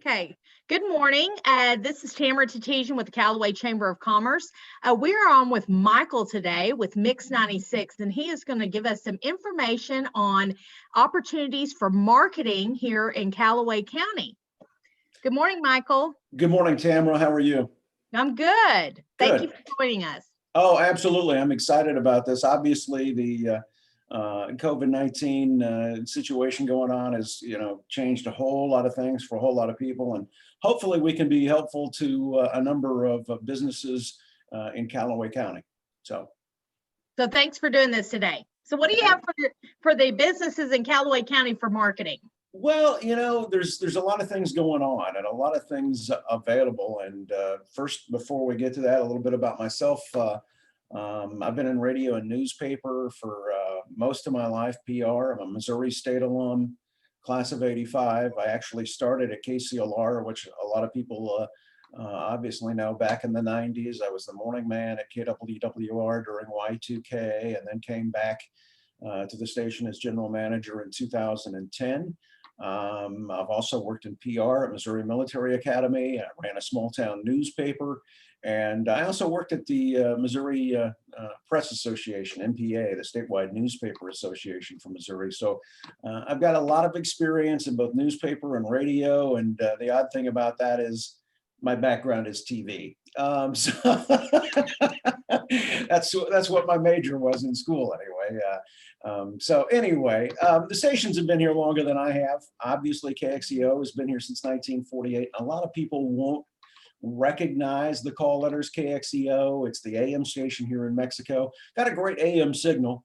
Okay. Good morning. This is Tamara Tatesian with the Callaway Chamber of Commerce. We're on with Michael today with Mix 96, and he is going to give us some information on opportunities for marketing here in Callaway County. Good morning, Michael. Good morning, Tamara. How are you? I'm good. Thank you Good. for joining us. Oh, absolutely. I'm excited about this. Obviously, the COVID-19 situation going on has, changed a whole lot of things for a whole lot of people, and hopefully we can be helpful to a number of businesses in Callaway County. So thanks for doing this today. So what do you have for the businesses in Callaway County for marketing? Well, there's a lot of things going on and a lot of things available. And first, before we get to that, a little bit about myself. I've been in radio and newspaper for most of my life, PR. I'm a Missouri State alum, class of '85. I actually started at KCLR, which a lot of people obviously know. Back in the '90s, I was the morning man at KWWR during Y2K, and then came back to the station as general manager in 2010. I've also worked in PR at Missouri Military Academy. I ran a small town newspaper, and I also worked at the Missouri Press Association, MPA, the statewide newspaper association for Missouri. So I've got a lot of experience in both newspaper and radio, and the odd thing about that is my background is TV. So that's what my major was in school anyway. The stations have been here longer than I have. Obviously, KXEO has been here since 1948. A lot of people won't recognize the call letters KXEO. It's the AM station here in Mexico. Got a great AM signal,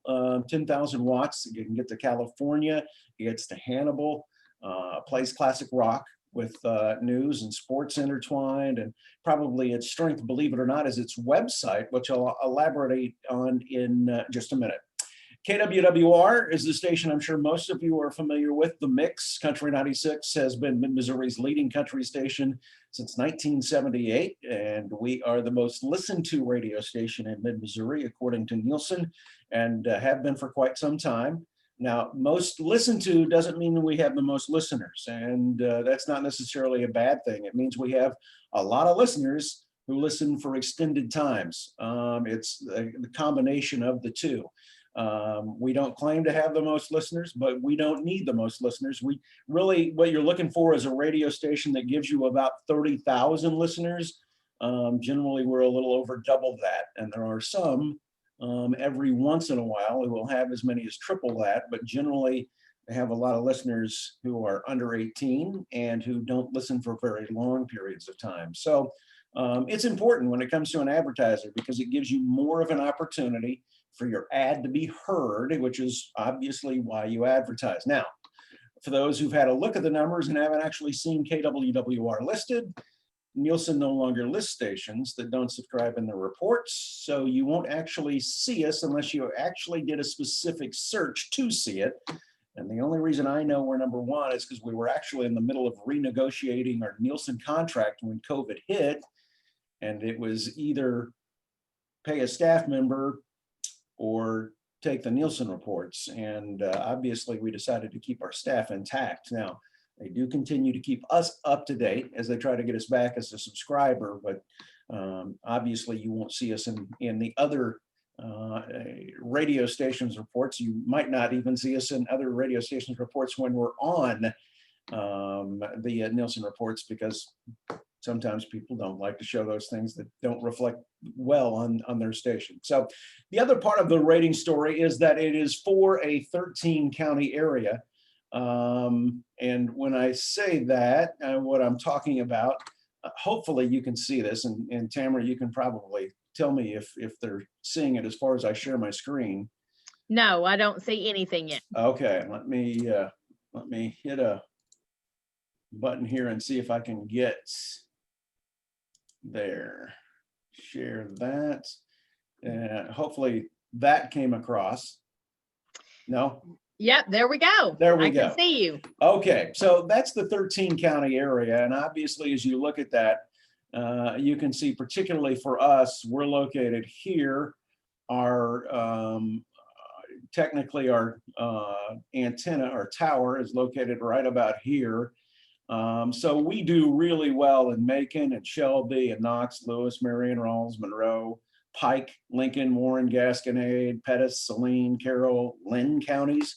10,000 watts. You can get to California, it gets to Hannibal, plays classic rock with news and sports intertwined, and probably its strength, believe it or not, is its website, which I'll elaborate on in just a minute. KWWR is the station I'm sure most of you are familiar with. The Mix, Country 96, has been Mid-Missouri's leading country station since 1978, and we are the most listened to radio station in Mid-Missouri, according to Nielsen, and have been for quite some time. Now, most listened to doesn't mean we have the most listeners, and that's not necessarily a bad thing. It means we have a lot of listeners who listen for extended times. It's the combination of the two. We don't claim to have the most listeners, but we don't need the most listeners. We really, what you're looking for is a radio station that gives you about 30,000 listeners. Generally, we're a little over double that, and there are some every once in a while who will have as many as triple that, but generally they have a lot of listeners who are under 18 and who don't listen for very long periods of time. So it's important when it comes to an advertiser because it gives you more of an opportunity for your ad to be heard, which is obviously why you advertise. Now, for those who've had a look at the numbers and haven't actually seen KWWR listed, Nielsen no longer lists stations that don't subscribe in their reports, so you won't actually see us unless you actually did a specific search to see it. And the only reason I know we're number one is because we were actually in the middle of renegotiating our Nielsen contract when COVID hit, and it was either pay a staff member or take the Nielsen reports. And obviously we decided to keep our staff intact. Now, they do continue to keep us up to date as they try to get us back as a subscriber, but obviously you won't see us in the other radio stations reports. You might not even see us in other radio stations reports when we're on the Nielsen reports, because sometimes people don't like to show those things that don't reflect well on their station. So the other part of the rating story is that it is for a 13 county area. And when I say that, what I'm talking about, hopefully you can see this, and Tamara, you can probably tell me if they're seeing it as far as I share my screen. No, I don't see anything yet. Okay, let me hit a button here and see if I can get there. Share that. Hopefully that came across. No? Yep, there we go. There we go. I can see you. Okay, so that's the 13 county area. And obviously, as you look at that, you can see, particularly for us, we're located here. Our technically our antenna, our tower, is located right about here. So we do really well in Macon and Shelby and Knox, Lewis, Marion, Rawls, Monroe, Pike, Lincoln, Warren, Gasconade, Pettis, Saline, Carroll, Lynn counties.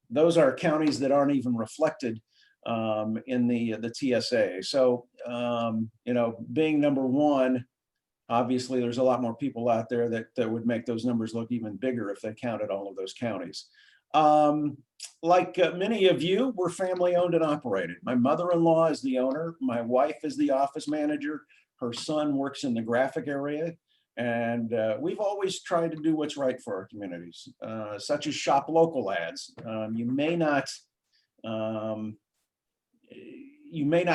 Those are counties that aren't even reflected in the TSA. So, being number one, obviously there's a lot more people out there that would make those numbers look even bigger if they counted all of those counties. Like many of you, we're family owned and operated. My mother-in-law is the owner. My wife is the office manager. Her son works in the graphic area. And we've always tried to do what's right for our communities, such as shop local ads. You may not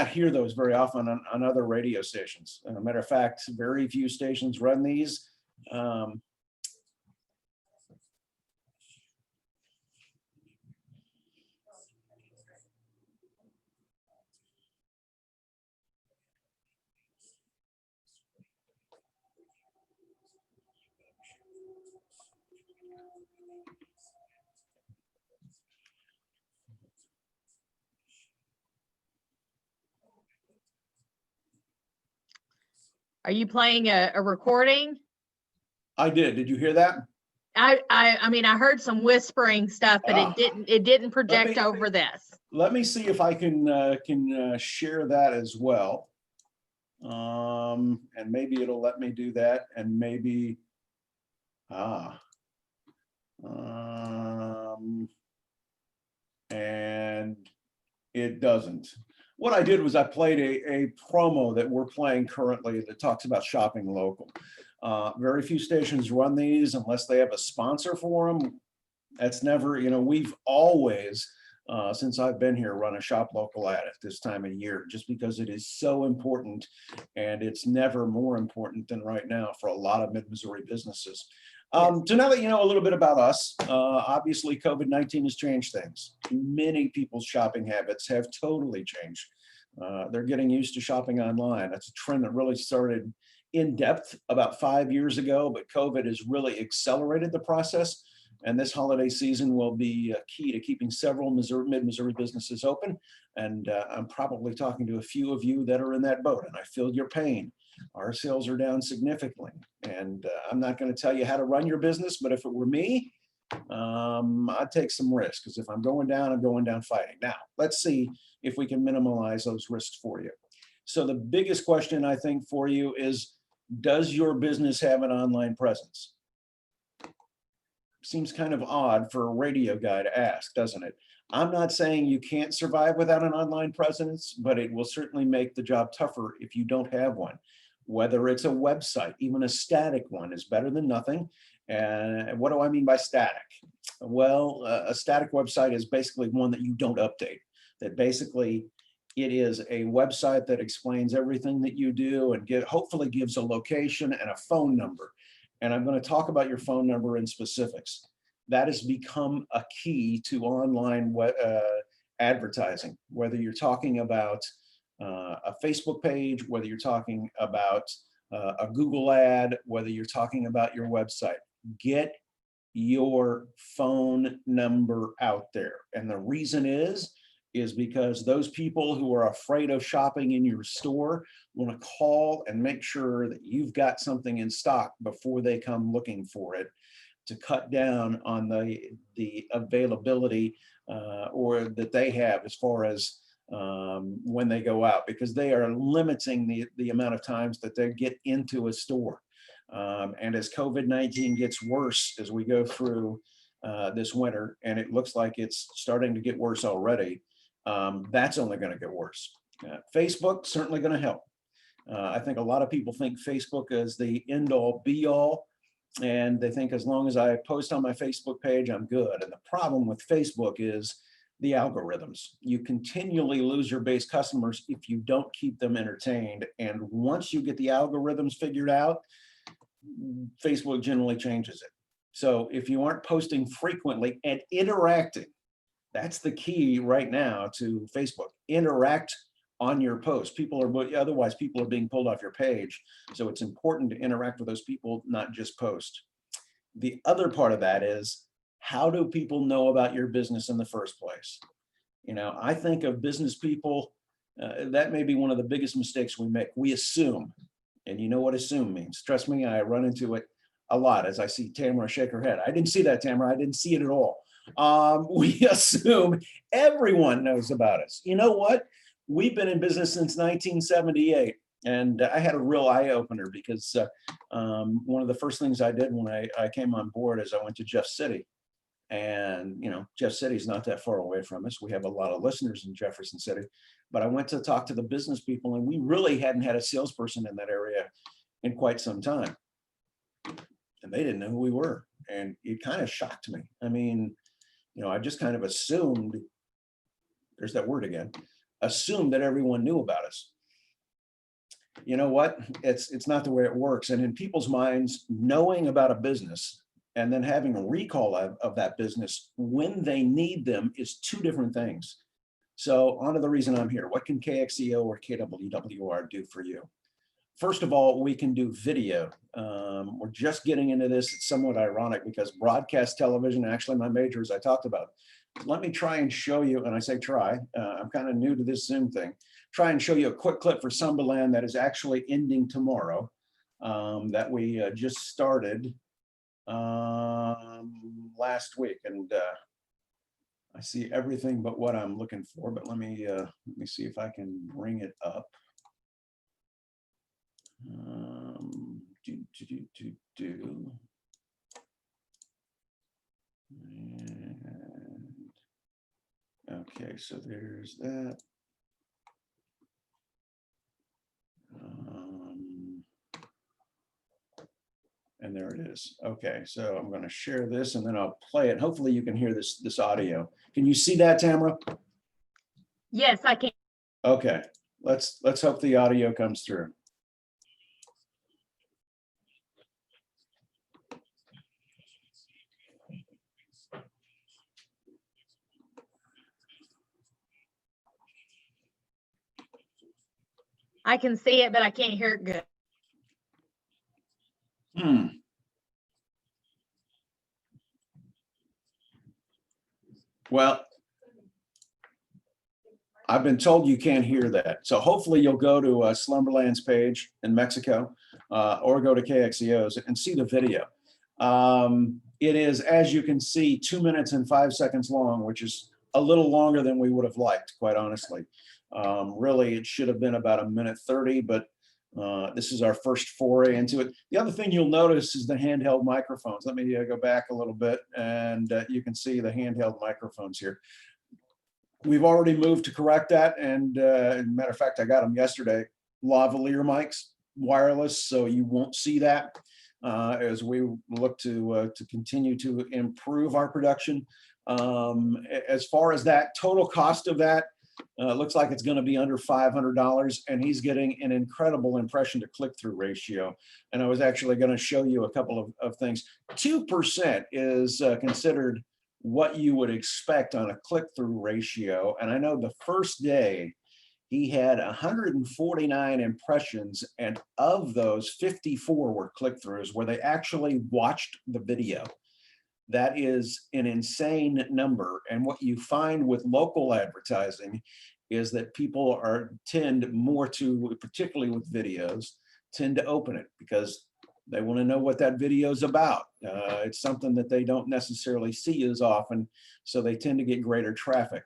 hear those very often on other radio stations. Matter of fact, very few stations run these. Are you playing a recording? I did. Did you hear that? I mean, I heard some whispering stuff, but it didn't project over this. Let me see if I can share that as well. And maybe it'll let me do that, and maybe, and it doesn't. What I did was I played a promo that we're playing currently that talks about shopping local. Very few stations run these unless they have a sponsor for them. That's never, we've always, since I've been here, run a shop local ad at this time of year, just because it is so important, and it's never more important than right now for a lot of mid-Missouri businesses. So now that you know a little bit about us, obviously COVID-19 has changed things. Many people's shopping habits have totally changed. They're getting used to shopping online. That's a trend that really started in depth about 5 years ago, but COVID has really accelerated the process. And this holiday season will be key to keeping several mid-Missouri businesses open. And I'm probably talking to a few of you that are in that boat, and I feel your pain. Our sales are down significantly, and I'm not going to tell you how to run your business, but if it were me, I'd take some risks, because if I'm going down fighting. Now, let's see if we can minimize those risks for you. So the biggest question I think for you is, does your business have an online presence? Seems kind of odd for a radio guy to ask, doesn't it? I'm not saying you can't survive without an online presence, but it will certainly make the job tougher if you don't have one. Whether it's a website, even a static one is better than nothing. And what do I mean by static? Well, a static website is basically one that you don't update. That basically it is a website that explains everything that you do and hopefully gives a location and a phone number. And I'm going to talk about your phone number in specifics. That has become a key to online advertising, whether you're talking about a Facebook page, whether you're talking about a Google ad, whether you're talking about your website. Get your phone number out there. And the reason is because those people who are afraid of shopping in your store want to call and make sure that you've got something in stock before they come looking for it, to cut down on the availability or that they have as far as when they go out, because they are limiting the amount of times that they get into a store. And as COVID-19 gets worse as we go through this winter, and it looks like it's starting to get worse already, that's only going to get worse. Facebook certainly going to help. I think a lot of people think Facebook is the end all be all, and they think as long as I post on my Facebook page, I'm good. And the problem with Facebook is the algorithms. You continually lose your base customers if you don't keep them entertained. And once you get the algorithms figured out, Facebook generally changes it. So if you aren't posting frequently and interacting, that's the key right now to Facebook. Interact on your post. Otherwise people are being pulled off your page. So it's important to interact with those people, not just post. The other part of that is, how do people know about your business in the first place? I think of business people That may be one of the biggest mistakes we make. We assume, and you know what assume means. Trust me, I run into it a lot as I see Tamara shake her head. I didn't see that, Tamara. I didn't see it at all. We assume everyone knows about us. You know what? We've been in business since 1978. And I had a real eye opener because one of the first things I did when I came on board is I went to Jeff City. And, you know, Jeff City is not that far away from us. We have a lot of listeners in Jefferson City. But I went to talk to the business people, and we really hadn't had a salesperson in that area in quite some time. And they didn't know who we were. And it kind of shocked me. I mean, you know, I just kind of assumed, there's that word again, assumed that everyone knew about us. You know what? It's not the way it works. And in people's minds, knowing about a business and then having a recall of that business when they need them is two different things. So on to the reason I'm here. What can KXEO or KWWR do for you? First of all, we can do video. We're just getting into this. It's somewhat ironic because broadcast television, actually my major, as I talked about. Let me try and show you, and I say try, I'm kind of new to this Zoom thing. Try and show you a quick clip for Sumberland that is actually ending tomorrow, that we just started last week. And I see everything but what I'm looking for, but let me see if I can bring it up. And, okay, so there's that. And there it is. Okay, so I'm going to share this and then I'll play it. Hopefully you can hear this audio. Can you see that, Tamara? Yes, I can. Okay, let's hope the audio comes through. I can see it, but I can't hear it good. Well, I've been told you can't hear that. So hopefully you'll go to Slumberland's page in Mexico or go to KXEO's and see the video. It is, as you can see, 2 minutes and 5 seconds long, which is a little longer than we would have liked, quite honestly. Really, it should have been about 1:30, but this is our first foray into it. The other thing you'll notice is the handheld microphones. Let me go back a little bit, and you can see the handheld microphones here. We've already moved to correct that, and as a matter of fact, I got them yesterday. Lavalier mics, wireless, so you won't see that as we look to continue to improve our production. As far as that total cost of that, looks like it's going to be under $500, and he's getting an incredible impression to click-through ratio. And I was actually going to show you a couple of things. 2% is considered what you would expect on a click-through ratio. And I know the first day he had 149 impressions, and of those, 54 were click-throughs where they actually watched the video. That is an insane number. And what you find with local advertising is that people tend more to, particularly with videos, tend to open it because they want to know what that video is about. It's something that they don't necessarily see as often, so they tend to get greater traffic.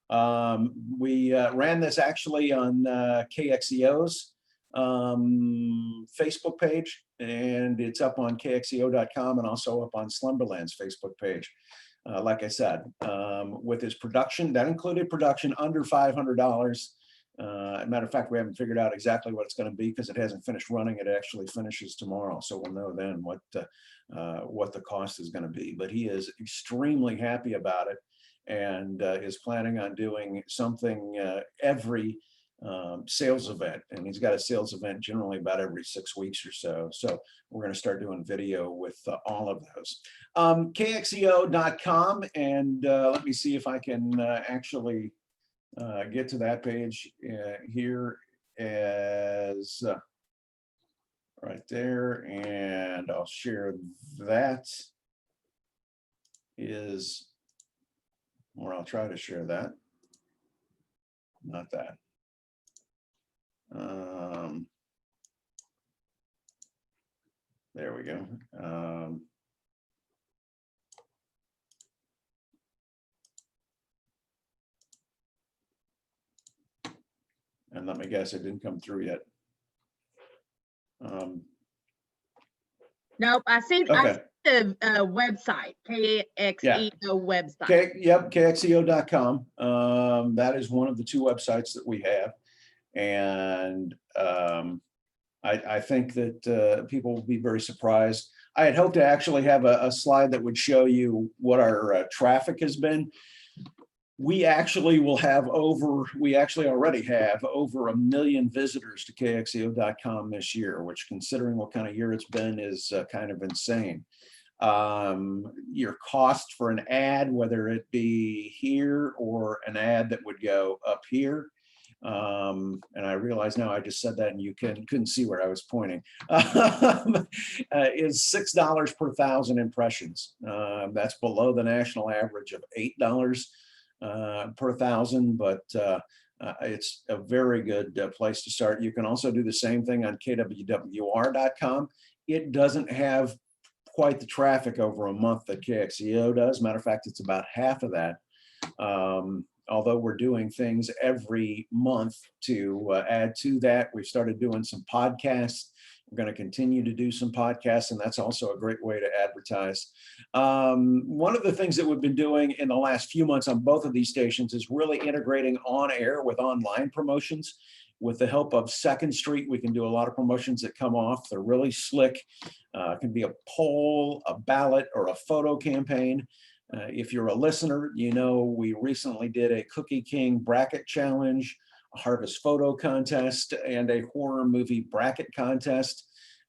We ran this actually on KXEO's Facebook page, and it's up on KXEO.com and also up on Slumberland's Facebook page. Like I said, with his production, that included production under $500. Matter of fact, we haven't figured out exactly what it's going to be because it hasn't finished running. It actually finishes tomorrow, so we'll know then what the cost is going to be. But he is extremely happy about it, and is planning on doing something every sales event. And he's got a sales event generally about every 6 weeks or so. So we're going to start doing video with all of those. KXEO.com, and let me see if I can actually get to that page here as right there, and I'll share that is, or I'll try to share that, not that. we go. And let me guess, it didn't come through yet. Nope, I see Okay. the website, KXEO website. Okay, yep, KXEO.com. That is one of the two websites that we have. And I think that people will be very surprised. I had hoped to actually have a slide that would show you what our traffic has been. We actually already have over 1 million visitors to KXEO.com this year, which, considering what kind of year it's been, is kind of insane. Your cost for an ad, whether it be here or an ad that would go up here, and I realize now I just said that and you couldn't see where I was pointing, is $6 per 1,000 impressions. That's below the national average of $8 per 1,000, but it's a very good place to start. You can also do the same thing on kwwr.com. It doesn't have quite the traffic over a month that KXEO does. Matter of fact, it's about half of that. Although we're doing things every month to add to that. We've started doing some podcasts. We're going to continue to do some podcasts, and that's also a great way to advertise. One of the things that we've been doing in the last few months on both of these stations is really integrating on air with online promotions. With the help of Second Street, we can do a lot of promotions that come off. They're really slick. It can be a poll, a ballot, or a photo campaign. If you're a listener, you know we recently did a Cookie King bracket challenge, a harvest photo contest, and a horror movie bracket contest.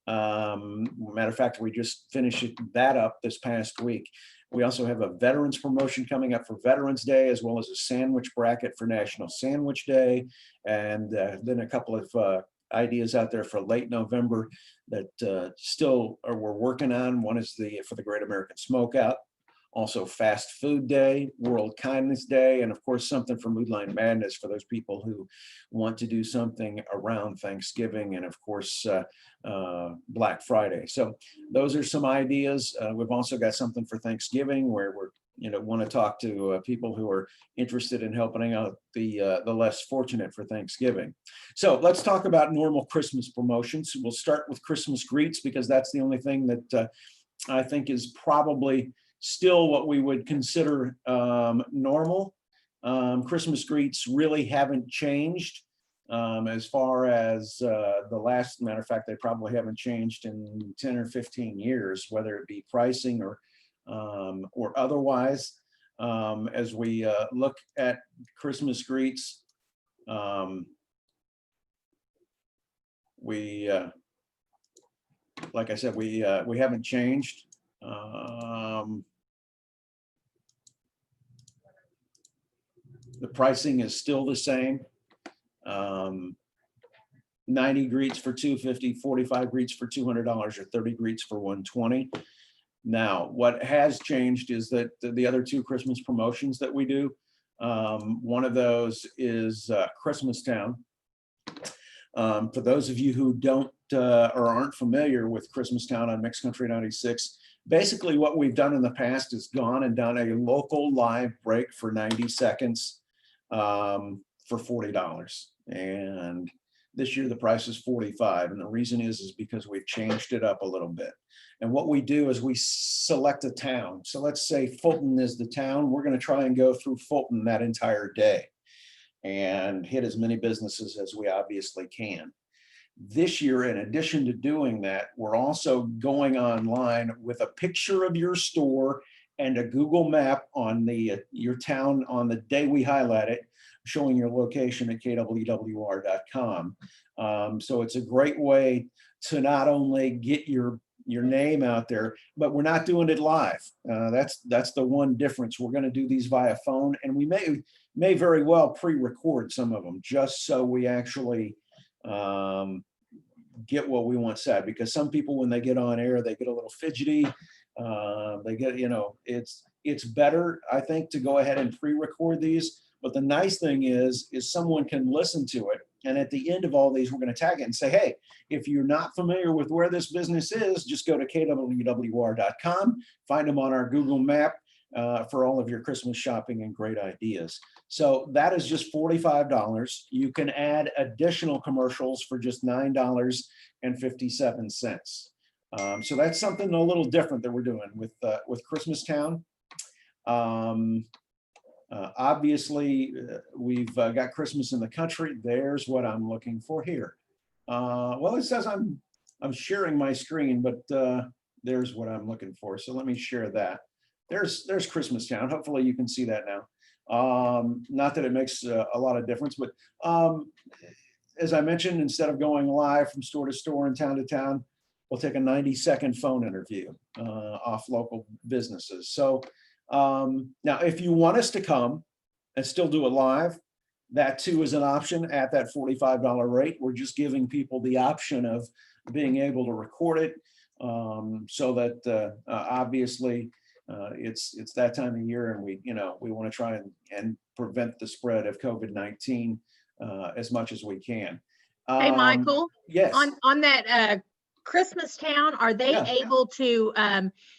Matter of fact, we just finished that up this past week. We also have a veterans promotion coming up for Veterans Day, as well as a sandwich bracket for National Sandwich Day. And then a couple of ideas out there for late November that we're working on. One is for the Great American Smokeout. Also Fast Food Day, World Kindness Day, and of course something for Moodline Madness for those people who want to do something around Thanksgiving, and of course Black Friday. So those are some ideas. We've also got something for Thanksgiving where we're want to talk to people who are interested in helping out the less fortunate for Thanksgiving. So let's talk about normal Christmas promotions. We'll start with Christmas greets because that's the only thing that I think is probably still what we would consider normal. Christmas greets really haven't changed as far as the last. Matter of fact, they probably haven't changed in 10 or 15 years, whether it be pricing or otherwise. As we look at Christmas greets, we, like I said, we haven't changed. The pricing is still the same. 90 greets for $250, 45 greets for $200, or 30 greets for $120. Now, what has changed is that the other two Christmas promotions that we do, one of those is Christmastown. For those of you who don't or aren't familiar with Christmastown on Mixed Country 96, basically what we've done in the past is gone and done a local live break for 90 seconds for $40. And this year the price is $45. And the reason is because we've changed it up a little bit. And what we do is we select a town. So let's say Fulton is the town. We're going to try and go through Fulton that entire day and hit as many businesses as we obviously can. This year, in addition to doing that, we're also going online with a picture of your store and a Google map on your town on the day we highlight it, showing your location at kwwr.com. So it's a great way to not only get your name out there, but we're not doing it live. That's the one difference. We're going to do these via phone, and we may very well pre-record some of them just so we actually get what we want said, because some people, when they get on air, they get a little fidgety. They get, it's better, I think, to go ahead and pre-record these. But the nice thing is someone can listen to it And at the end of all these, we're going to tag it and say, hey, if you're not familiar with where this business is, just go to kwwr.com, find them on our Google map for all of your Christmas shopping and great ideas. So that is just $45. You can add additional commercials for just $9.57. So that's something a little different that we're doing with Christmastown. Obviously, we've got Christmas in the Country. There's what I'm looking for here. Well, it says I'm sharing my screen, but there's what I'm looking for. So let me share that. There's Christmastown. Hopefully you can see that now. Not that it makes a lot of difference, but as I mentioned, instead of going live from store to store and town to town, we'll take a 90-second phone interview off local businesses. So now, if you want us to come and still do it live, that too is an option at that $45 rate. We're just giving people the option of being able to record it so that obviously it's that time of year, and we want to try and prevent the spread of COVID-19 as much as we can. Hey, Michael. Yes. On that Christmastown, are they able to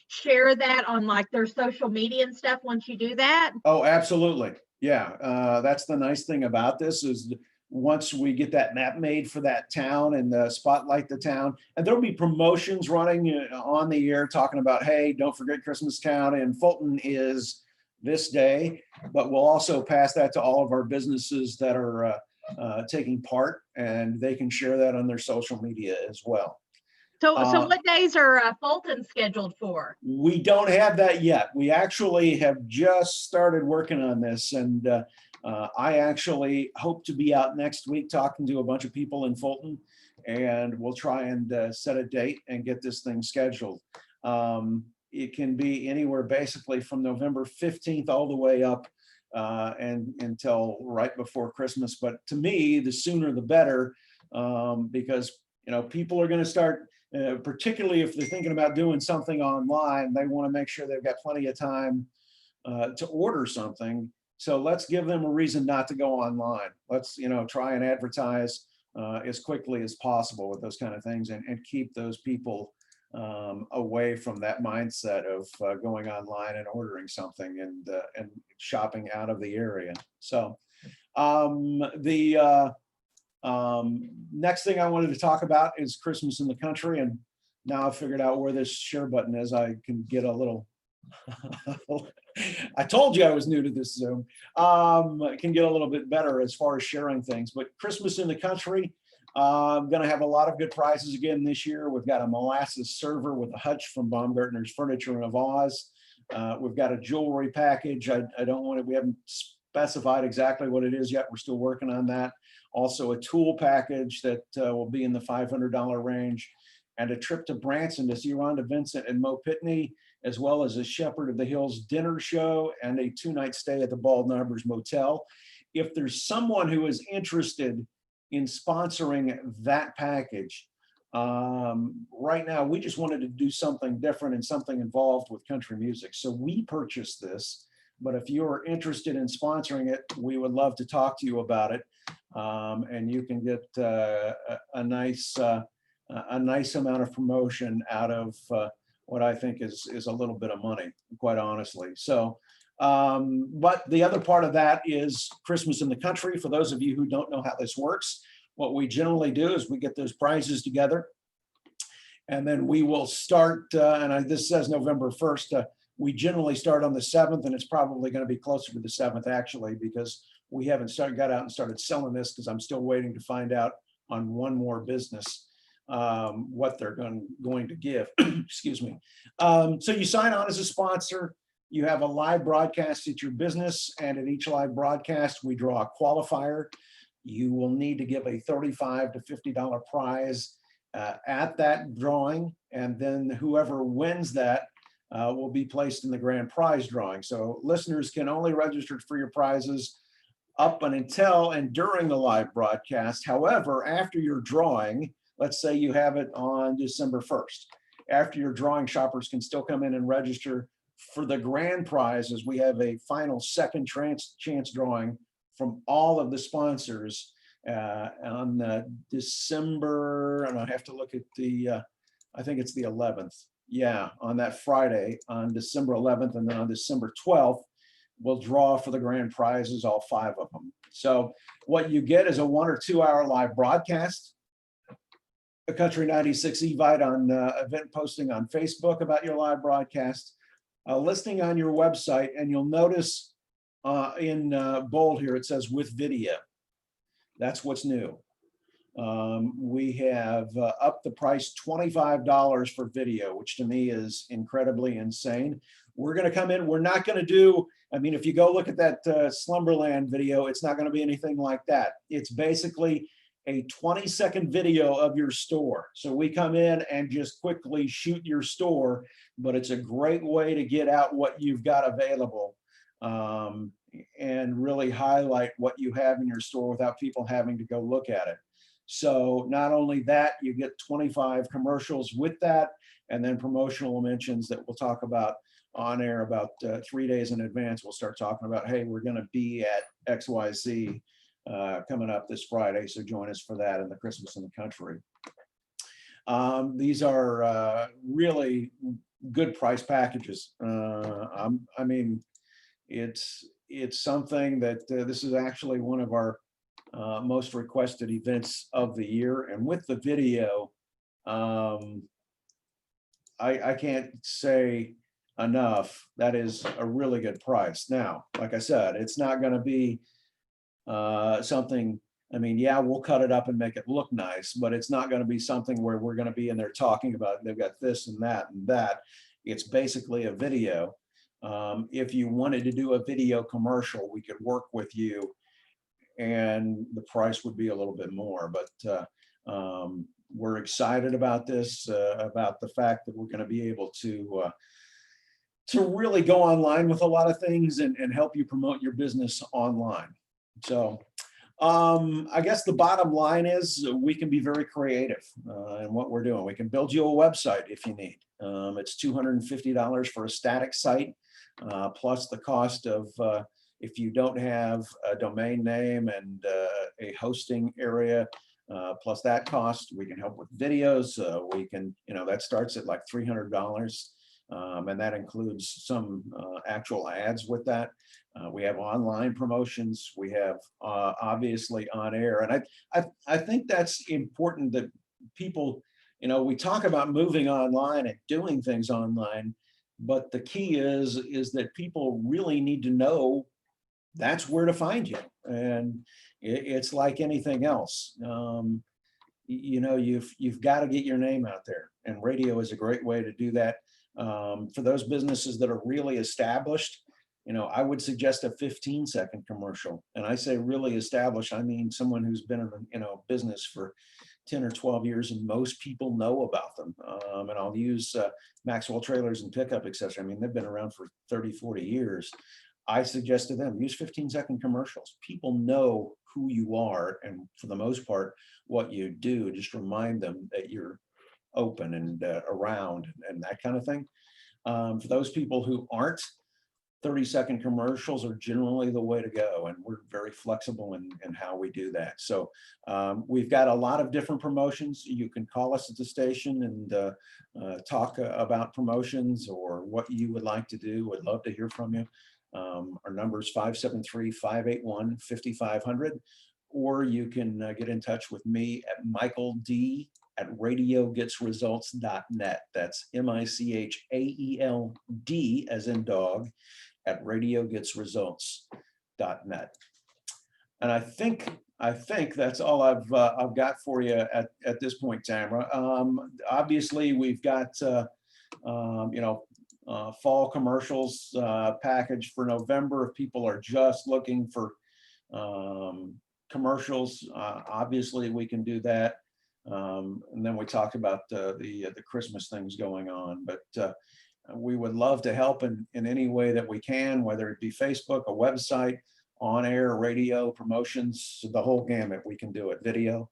share that on like their social media and stuff once you do that? Oh, absolutely. Yeah. That's the nice thing about this is once we get that map made for that town and spotlight the town, and there'll be promotions running on the air talking about, hey, don't forget Christmastown and Fulton is this day, but we'll also pass that to all of our businesses that are taking part, and they can share that on their social media as well. So what days are Fulton scheduled for? We don't have that yet. We actually have just started working on this, and I actually hope to be out next week talking to a bunch of people in Fulton, and we'll try and set a date and get this thing scheduled. It can be anywhere basically from November 15th all the way up and until right before Christmas. But to me, the sooner the better, because people are going to start, particularly if they're thinking about doing something online, they want to make sure they've got plenty of time to order something. So let's give them a reason not to go online. Let's try and advertise as quickly as possible with those kind of things, and keep those people away from that mindset of going online and ordering something and shopping out of the area. So the next thing I wanted to talk about is Christmas in the Country, and now I've figured out where this share button is. I can get a little I told you I was new to this Zoom. I can get a little bit better as far as sharing things, but Christmas in the Country, I'm going to have a lot of good prizes again this year. We've got a molasses server with a hutch from Baumgartner's Furniture of Oz. We've got a jewelry package. We haven't specified exactly what it is yet. We're still working on that. Also a tool package that will be in the $500 range, and a trip to Branson to see Rhonda Vincent and Mo Pitney, as well as a Shepherd of the Hills dinner show and a 2-night stay at the Bald Arbors Motel. If there's someone who is interested in sponsoring that package, right now we just wanted to do something different and something involved with country music. So we purchased this, but if you're interested in sponsoring it, we would love to talk to you about it. And you can get a nice amount of promotion out of what I think is a little bit of money, quite honestly. So, but the other part of that is Christmas in the Country. For those of you who don't know how this works, what we generally do is we get those prizes together, and then we will start, this says November 1st, we generally start on the 7th, and it's probably going to be closer to the 7th actually, because we haven't got out and started selling this, because I'm still waiting to find out on one more business what they're going to give. Excuse me. So you sign on as a sponsor. You have a live broadcast at your business, and at each live broadcast, we draw a qualifier. You will need to give a $35 to $50 prize at that drawing, and then whoever wins that will be placed in the grand prize drawing. So listeners can only register for your prizes up and until and during the live broadcast. However, after your drawing, let's say you have it on December 1st. After your drawing, shoppers can still come in and register for the grand prize, as we have a final second chance drawing from all of the sponsors on December, and I have to look at the, I think it's the 11th. Yeah, on that Friday, on December 11th, and then on December 12th, we'll draw for the grand prizes, all 5 of them. So what you get is a 1 or 2 hour live broadcast, a Country 96 Evite on event posting on Facebook about your live broadcast, a listing on your website, and you'll notice in bold here, it says with video. That's what's new. We have upped the price $25 for video, which to me is incredibly insane. We're going to come in, we're not going to do, I mean, if you go look at that Slumberland video, it's not going to be anything like that. It's basically a 20-second video of your store. So we come in and just quickly shoot your store, but it's a great way to get out what you've got available and really highlight what you have in your store without people having to go look at it. So not only that, you get 25 commercials with that, and then promotional mentions that we'll talk about on air about 3 days in advance. We'll start talking about, hey, we're going to be at XYZ coming up this Friday, so join us for that in the Christmas in the Country. These are really good price packages. I mean, it's something that this is actually one of our most requested events of the year, and with the video, I can't say enough, that is a really good price. Now, like I said, it's not going to be something, I mean, yeah, we'll cut it up and make it look nice, but it's not going to be something where we're going to be in there talking about they've got this and that and that. It's basically a video. If you wanted to do a video commercial, we could work with you and the price would be a little bit more, but we're excited about this, about the fact that we're going to be able to really go online with a lot of things and help you promote your business online. So I guess the bottom line is we can be very creative in what we're doing. We can build you a website if you need. It's $250 for a static site, plus the cost of if you don't have a domain name and a hosting area, plus that cost. We can help with videos. We can, you know, that starts at like $300. And that includes some actual ads with that. We have online promotions. We have obviously on air. And I think that's important that people, you know, we talk about moving online and doing things online, but the key is that people really need to know that's where to find you. And it's like anything else. You know, you've got to get your name out there, and radio is a great way to do that. For those businesses that are really established, you know, I would suggest a 15-second commercial. And I say really established, I mean someone who's been in the, you know, business for 10 or 12 years, and most people know about them. And I'll use Maxwell Trailers and Pickup Accessories. I mean, they've been around for 30, 40 years. I suggest to them, use 15-second commercials. People know who you are, and for the most part, what you do. Just remind them that you're open and around and that kind of thing. For those people who aren't, 30-second commercials are generally the way to go, and we're very flexible in how we do that. So we've got a lot of different promotions. You can call us at the station and talk about promotions or what you would like to do. We'd love to hear from you. Our number is 573-581-5500, or you can get in touch with me at Michael D at radiogetsresults.net. That's MICHAELD as in dog at radiogetsresults.net. And I think that's all I've got for you at this point, Tamara. Obviously, we've got you know, fall commercials package for November. If people are just looking for commercials, obviously we can do that. And then we talked about the Christmas things going on, but we would love to help in any way that we can, whether it be Facebook, a website, on air, radio, promotions, the whole gamut. We can do it, video.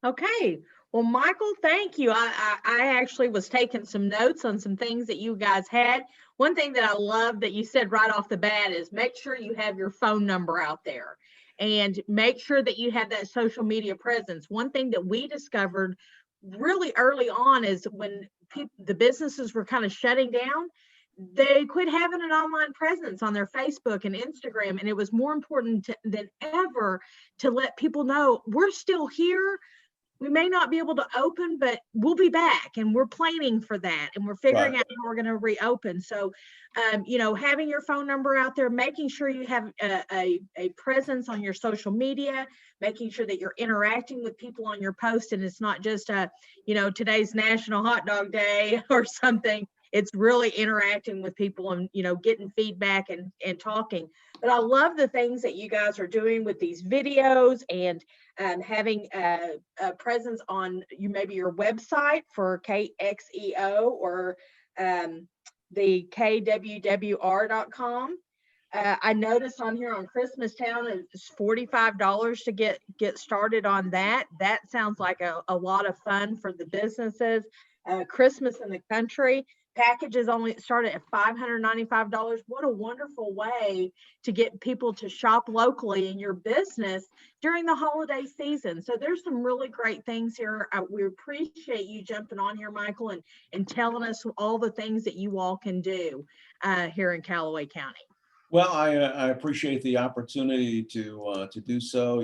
Okay. Well, Michael, thank you. I actually was taking some notes on some things that you guys had. One thing that I love that you said right off the bat is make sure you have your phone number out there. and make sure that you have that social media presence. One thing that we discovered really early on is when the businesses were kind of shutting down, they quit having an online presence on their Facebook and Instagram. And it was more important than ever to let people know we're still here. We may not be able to open, but we'll be back, and we're planning for that, and we're figuring out how we're going to reopen. So, having your phone number out there, making sure you have a presence on your social media, making sure that you're interacting with people on your post, and it's not just today's National Hot Dog Day or something. It's really interacting with people and, getting feedback and talking. But I love the things that you guys are doing with these videos and having a presence on maybe your website for KXEO or the KWWR.com. I noticed on here on Christmas Town, it's $45 to get started on that. That sounds like a lot of fun for the businesses. Christmas in the country. Packages only started at $595. What a wonderful way to get people to shop locally in your business during the holiday season. So there's some really great things here. We appreciate you jumping on here, Michael, and telling us all the things that you all can do here in Callaway County. Well, I appreciate the opportunity to do so.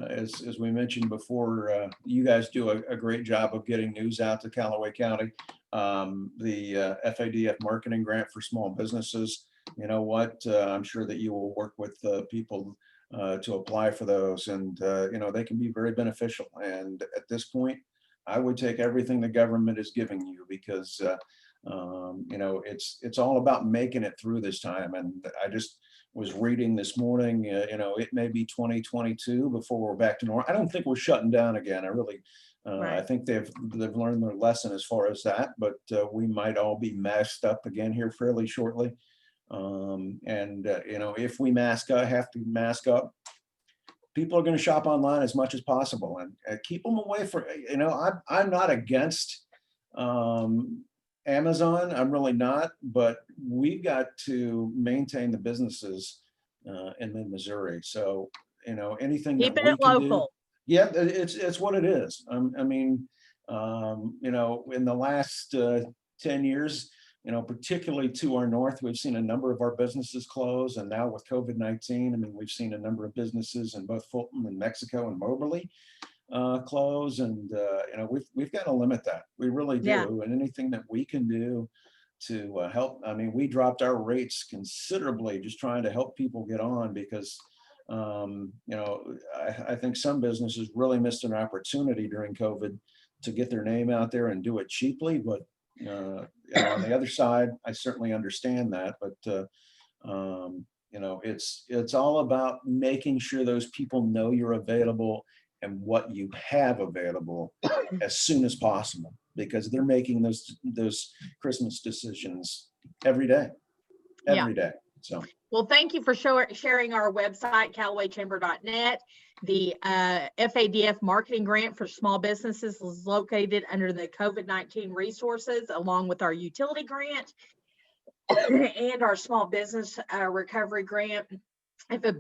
As we mentioned before, you guys do a great job of getting news out to Callaway County. The FADF marketing grant for small businesses, I'm sure that you will work with people to apply for those, and they can be very beneficial. And at this point, I would take everything the government is giving you, because it's all about making it through this time. And I just was reading this morning, it may be 2022 before we're back to normal. I don't think we're shutting down again. Right. I think they've learned their lesson as far as that, but we might all be masked up again here fairly shortly. If we have to mask up, people are going to shop online as much as possible, and keep them away from, I'm not against Amazon. I'm really not, but we've got to maintain the businesses in mid-Missouri. So, anything that Keeping we it can local. do. Yeah, it's what it is. In the last 10 years, particularly to our north, we've seen a number of our businesses close. And now with COVID-19, we've seen a number of businesses in both Fulton and Mexico and Moberly close. And, we've got to limit that. We really do. Yeah. And anything that we can do to help. We dropped our rates considerably just trying to help people get on, because I think some businesses really missed an opportunity during COVID to get their name out there and do it cheaply. But on the other side, I certainly understand that. But it's all about making sure those people know you're available and what you have available as soon as possible, because they're making those Christmas decisions every day. So. Well, thank you for sharing our website, CallawayChamber.net. The FADF marketing grant for small businesses is located under the COVID-19 resources, along with our utility grant and our small business recovery grant. If a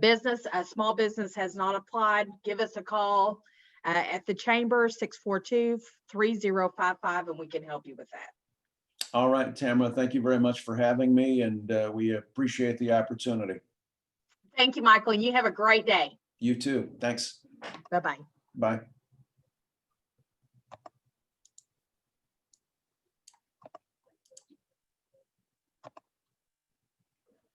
small business has not applied, give us a call at the chamber, 642-3055, and we can help you with that. All right, Tamara, thank you very much for having me, and we appreciate the opportunity. Thank you, Michael, and you have a great day. You too. Thanks. Bye-bye. Bye.